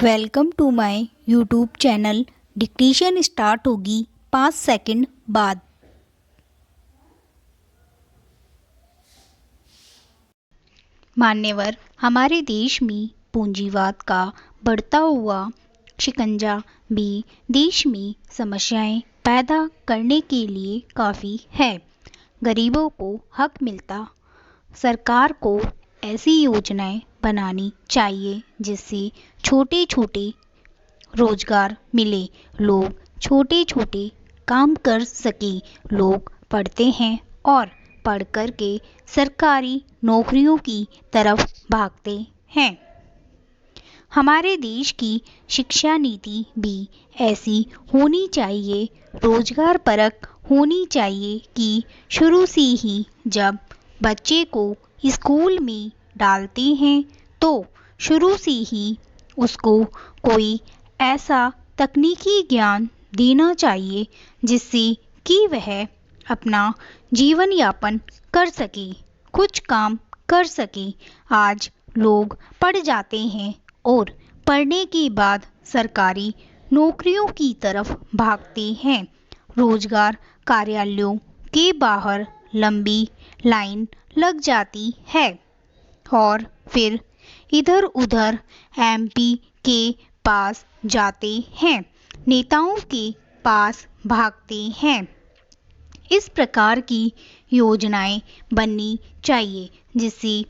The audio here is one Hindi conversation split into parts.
Welcome to my YouTube channel. Dictation start होगी 5 सेकंड बाद। मान्यवर, हमारे देश में पूंजीवाद का बढ़ता हुआ शिकंजा भी देश में समस्याएं पैदा करने के लिए काफ़ी है। गरीबों को हक मिलता, सरकार को ऐसी योजनाएं बनानी चाहिए जिससे छोटे छोटे रोजगार मिले, लोग छोटे छोटे काम कर सके। लोग पढ़ते हैं और पढ़ कर के सरकारी नौकरियों की तरफ भागते हैं। हमारे देश की शिक्षा नीति भी ऐसी होनी चाहिए, रोजगार परक होनी चाहिए कि शुरू से ही जब बच्चे को स्कूल में डालते हैं तो शुरू से ही उसको कोई ऐसा तकनीकी ज्ञान देना चाहिए जिससे कि वह अपना जीवन यापन कर सके, कुछ काम कर सके। आज लोग पढ़ जाते हैं और पढ़ने के बाद सरकारी नौकरियों की तरफ भागते हैं। रोजगार कार्यालयों के बाहर लंबी लाइन लग जाती है और फिर इधर उधर एमपी के पास जाते हैं, नेताओं के पास भागते हैं। इस प्रकार की योजनाएं बननी चाहिए जिससे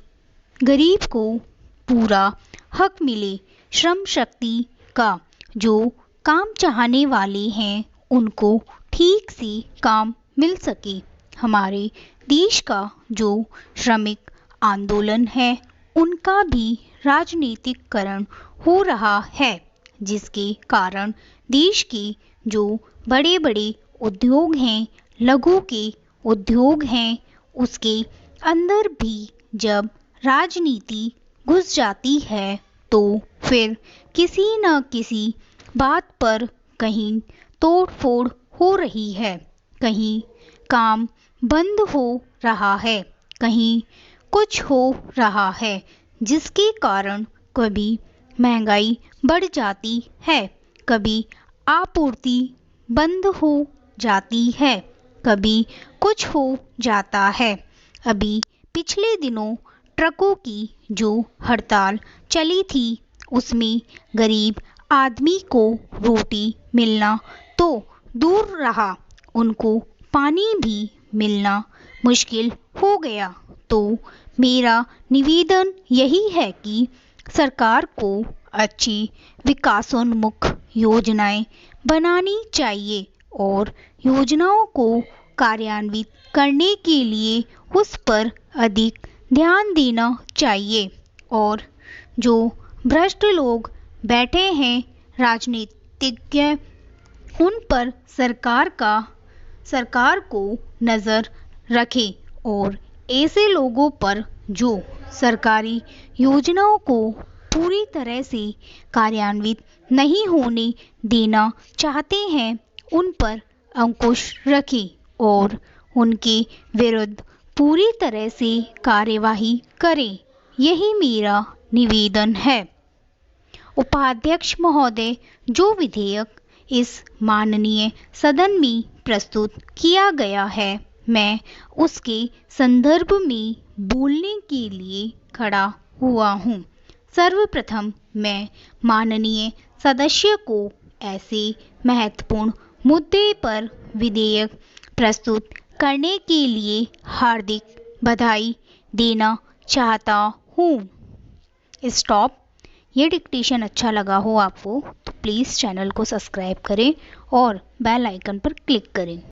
गरीब को पूरा हक मिले। श्रम शक्ति का जो काम चाहने वाले हैं उनको ठीक से काम मिल सके। हमारे देश का जो श्रमिक आंदोलन है उनका भी राजनीतिकरण हो रहा है, जिसके कारण देश के जो बड़े बड़े उद्योग हैं, लघु के उद्योग हैं, उसके अंदर भी जब राजनीति घुस जाती है तो फिर किसी न किसी बात पर कहीं तोड़फोड़ हो रही है, कहीं काम बंद हो रहा है, कहीं कुछ हो रहा है, जिसके कारण कभी महंगाई बढ़ जाती है, कभी आपूर्ति बंद हो जाती है, कभी कुछ हो जाता है। अभी पिछले दिनों ट्रकों की जो हड़ताल चली थी उसमें गरीब आदमी को रोटी मिलना तो दूर रहा, उनको पानी भी मिलना मुश्किल हो गया। तो मेरा निवेदन यही है कि सरकार को अच्छी विकासोन्मुख योजनाएं बनानी चाहिए और योजनाओं को कार्यान्वित करने के लिए उस पर अधिक ध्यान देना चाहिए। और जो भ्रष्ट लोग बैठे हैं राजनीतिज्ञ, उन पर सरकार को नज़र रखे और ऐसे लोगों पर जो सरकारी योजनाओं को पूरी तरह से कार्यान्वित नहीं होने देना चाहते हैं उन पर अंकुश रखें और उनके विरुद्ध पूरी तरह से कार्यवाही करें। यही मेरा निवेदन है। उपाध्यक्ष महोदय, जो विधेयक इस माननीय सदन में प्रस्तुत किया गया है, मैं उसके संदर्भ में बोलने के लिए खड़ा हुआ हूँ। सर्वप्रथम मैं माननीय सदस्य को ऐसे महत्वपूर्ण मुद्दे पर विधेयक प्रस्तुत करने के लिए हार्दिक बधाई देना चाहता हूँ। स्टॉप। ये डिक्टेशन अच्छा लगा हो आपको तो प्लीज़ चैनल को सब्सक्राइब करें और बेल आइकन पर क्लिक करें।